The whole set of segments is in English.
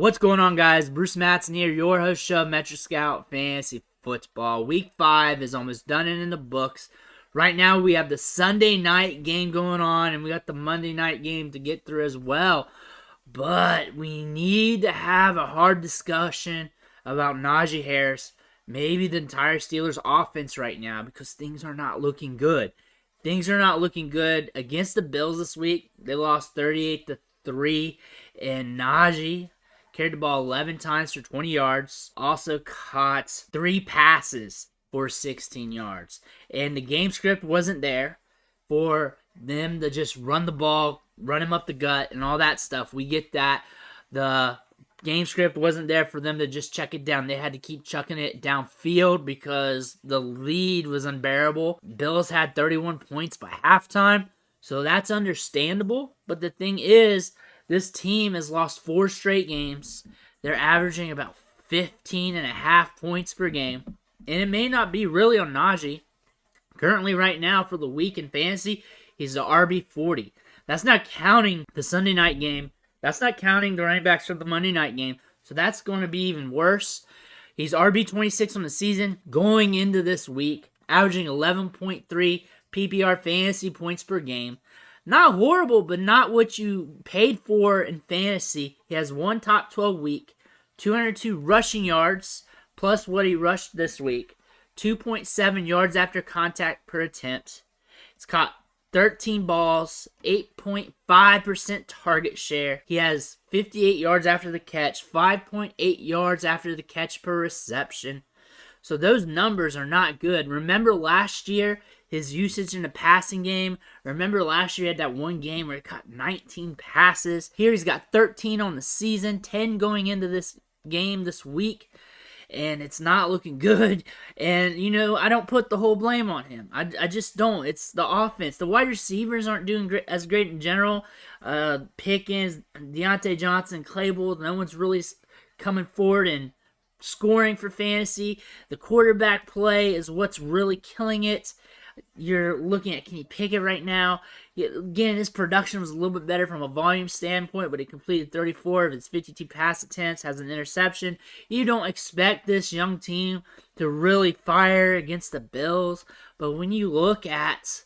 What's going on, guys? Bruce Matson here, your host show, Metro Scout Fantasy Football. Week 5 is almost done and in the books. Right now, we have the Sunday night game going on, and we got the Monday night game to get through as well. But we need to have a hard discussion about Najee Harris, maybe the entire Steelers offense right now, because things are not looking good. Things are not looking good against the Bills this week. They lost 38-3, and Najee carried the ball 11 times for 20 yards. Also caught 3 passes for 16 yards. And the game script wasn't there for them to just run the ball, run him up the gut, and all that stuff. We get that. The game script wasn't there for them to just check it down. They had to keep chucking it downfield because the lead was unbearable. Bills had 31 points by halftime, so that's understandable. But the thing is, this team has lost 4 straight games. They're averaging about 15.5 points per game. And it may not be really on Najee. Currently, right now, for the week in fantasy, he's the RB40. That's not counting the Sunday night game. That's not counting the running backs from the Monday night game. So that's going to be even worse. He's RB26 on the season going into this week, averaging 11.3 PPR fantasy points per game. Not horrible, but not what you paid for in fantasy. He has one top 12 week, 202 rushing yards, plus what he rushed this week, 2.7 yards after contact per attempt. It's caught 13 balls, 8.5% target share. He has 58 yards after the catch, 5.8 yards after the catch per reception. So those numbers are not good. Remember last year, his usage in the passing game. Remember last year he had that one game where he caught 19 passes. Here he's got 13 on the season, 10 going into this game this week. And it's not looking good. And, I don't put the whole blame on him. I just don't. It's the offense. The wide receivers aren't doing as great in general. Pickens, Deontay Johnson, Claypool, no one's really coming forward and scoring for fantasy. The quarterback play is what's really killing it. You're looking at Kenny Pickett right now. Again, his production was a little bit better from a volume standpoint, but he completed 34 of his 52 pass attempts, has an interception. You don't expect this young team to really fire against the Bills, but when you look at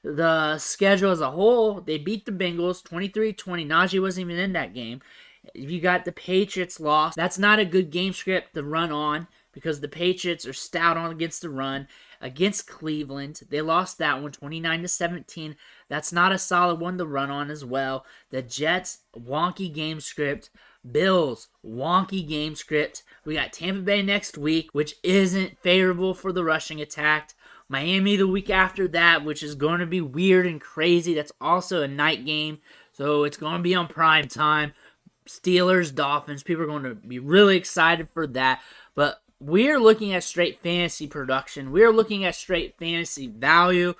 the schedule as a whole, they beat the Bengals 23-20. Najee wasn't even in that game. You got the Patriots lost. That's not a good game script to run on because the Patriots are stout on against the run. Against Cleveland, they lost that one 29-17. That's not a solid one to run on as well. The Jets, wonky game script. Bills, wonky game script. We got Tampa Bay next week, which isn't favorable for the rushing attack. Miami the week after that, which is going to be weird and crazy. That's also a night game, so it's going to be on prime time. Steelers, Dolphins, people are going to be really excited for that. But we're looking at straight fantasy production. We're looking at straight fantasy value.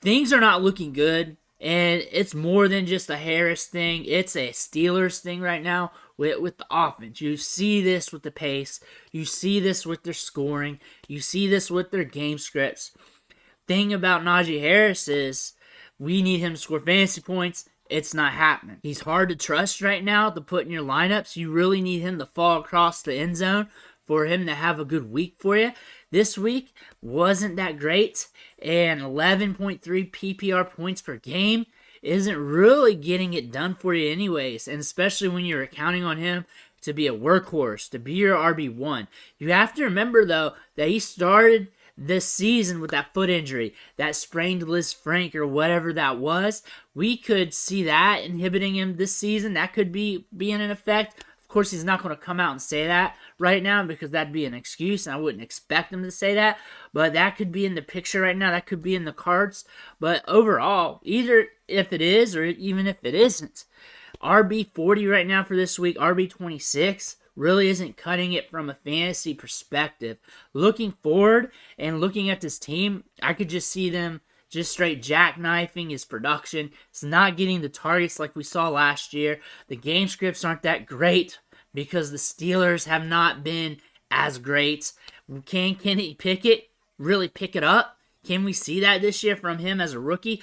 Things are not looking good, and it's more than just a Harris thing. It's a Steelers thing right now with the offense. You see this with the pace. You see this with their scoring. You see this with their game scripts. Thing about Najee Harris is we need him to score fantasy points. It's not happening. He's hard to trust right now to put in your lineups. You really need him to fall across the end zone for him to have a good week for you. This week wasn't that great, and 11.3 PPR points per game isn't really getting it done for you anyways, and especially when you're counting on him to be a workhorse, to be your RB1. You have to remember, though, that he started this season with that foot injury, that sprained Liz Frank or whatever that was. We could see that inhibiting him this season. That could be in effect. Of course, he's not going to come out and say that right now because that'd be an excuse, and I wouldn't expect him to say that. But that could be in the picture right now. That could be in the cards. But overall, either if it is or even if it isn't, RB40 right now for this week, RB26 really isn't cutting it from a fantasy perspective. Looking forward and looking at this team, I could just see them just straight jackknifing his production. It's not getting the targets like we saw last year. The game scripts aren't that great because the Steelers have not been as great. Can Kenny Pickett really pick it up? Can we see that this year from him as a rookie?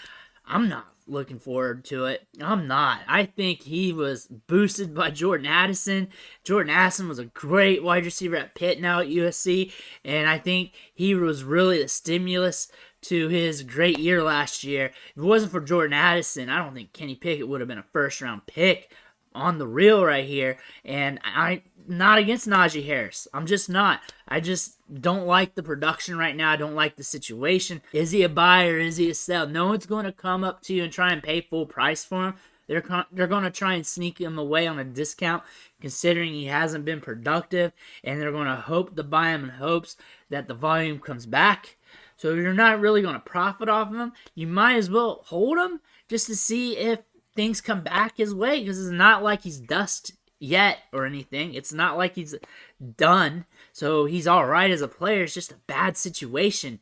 I'm not looking forward to it. I'm not. I think he was boosted by Jordan Addison. Jordan Addison was a great wide receiver at Pitt, now at USC, and I think he was really the stimulus to his great year last year. If it wasn't for Jordan Addison, I don't think Kenny Pickett would have been a first-round pick on the real right here. And I'm not against Najee Harris. I'm just not. I just don't like the production right now. I don't like the situation. Is he a buy or is he a sell? No one's going to come up to you and try and pay full price for him. They're going to try and sneak him away on a discount, considering he hasn't been productive, and they're going to hope to buy him in hopes that the volume comes back. So you're not really going to profit off of him. You might as well hold him just to see if things come back his way, because it's not like he's dust yet or anything. It's not like he's done. So he's all right as a player. It's just a bad situation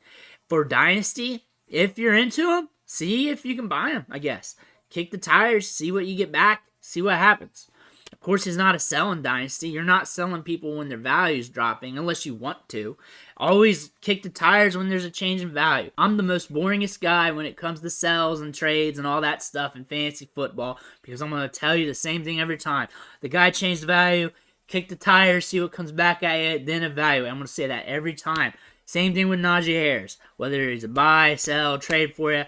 for Dynasty. If you're into him, see if you can buy him, I guess. Kick the tires, see what you get back, see what happens. Of course, he's not a selling Dynasty. You're not selling people when their value's dropping unless you want to. Always kick the tires when there's a change in value. I'm the most boringest guy when it comes to sells and trades and all that stuff in fantasy football, because I'm going to tell you the same thing every time. The guy changed the value, kick the tires, see what comes back at you, then evaluate. I'm going to say that every time. Same thing with Najee Harris. Whether he's a buy, sell, trade for you,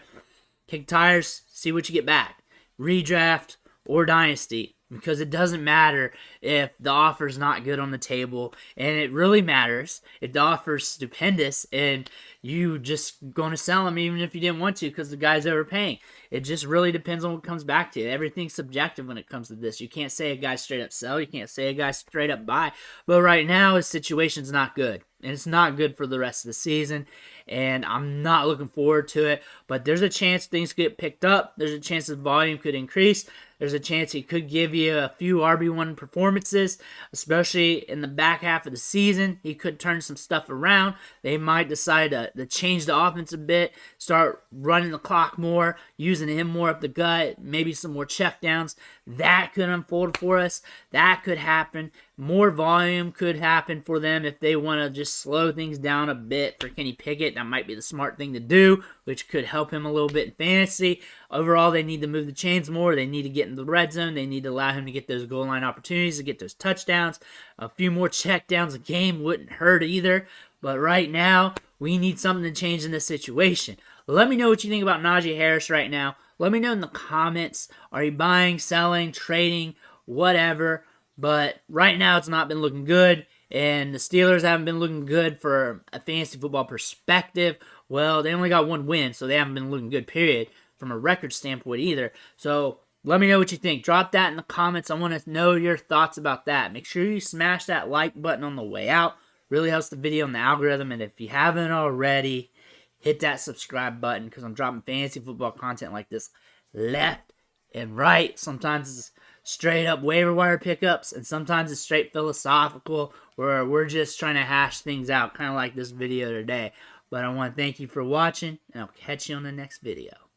kick tires, see what you get back. Redraft or Dynasty. Because it doesn't matter if the offer's not good on the table, and it really matters if the offer's stupendous and you just going to sell them even if you didn't want to because the guy's overpaying. It just really depends on what comes back to you. Everything's subjective when it comes to this. You can't say a guy straight up sell. You can't say a guy straight up buy. But right now, his situation's not good. And it's not good for the rest of the season. And I'm not looking forward to it. But there's a chance things get picked up. There's a chance the volume could increase. There's a chance he could give you a few RB1 performances, especially in the back half of the season. He could turn some stuff around. They might decide to change the offense a bit, start running the clock more, using him more up the gut, maybe some more checkdowns. That could unfold for us. That could happen. More volume could happen for them if they want to just slow things down a bit for Kenny Pickett. That might be the smart thing to do, which could help him a little bit in fantasy. Overall, they need to move the chains more. They need to get in the red zone. They need to allow him to get those goal line opportunities, to get those touchdowns. A few more checkdowns a game wouldn't hurt either. But right now, we need something to change in this situation. Let me know what you think about Najee Harris right now. Let me know in the comments. Are you buying, selling, trading, whatever? But right now, it's not been looking good. And the Steelers haven't been looking good for a fantasy football perspective. Well, they only got one win, so they haven't been looking good, period, from a record standpoint either. So let me know what you think. Drop that in the comments. I want to know your thoughts about that. Make sure you smash that like button on the way out. Really helps the video and the algorithm. And if you haven't already, hit that subscribe button, because I'm dropping fantasy football content like this left and right. Sometimes it's straight up waiver wire pickups, and sometimes it's straight philosophical, where we're just trying to hash things out, kind of like this video today. But I want to thank you for watching, and I'll catch you on the next video.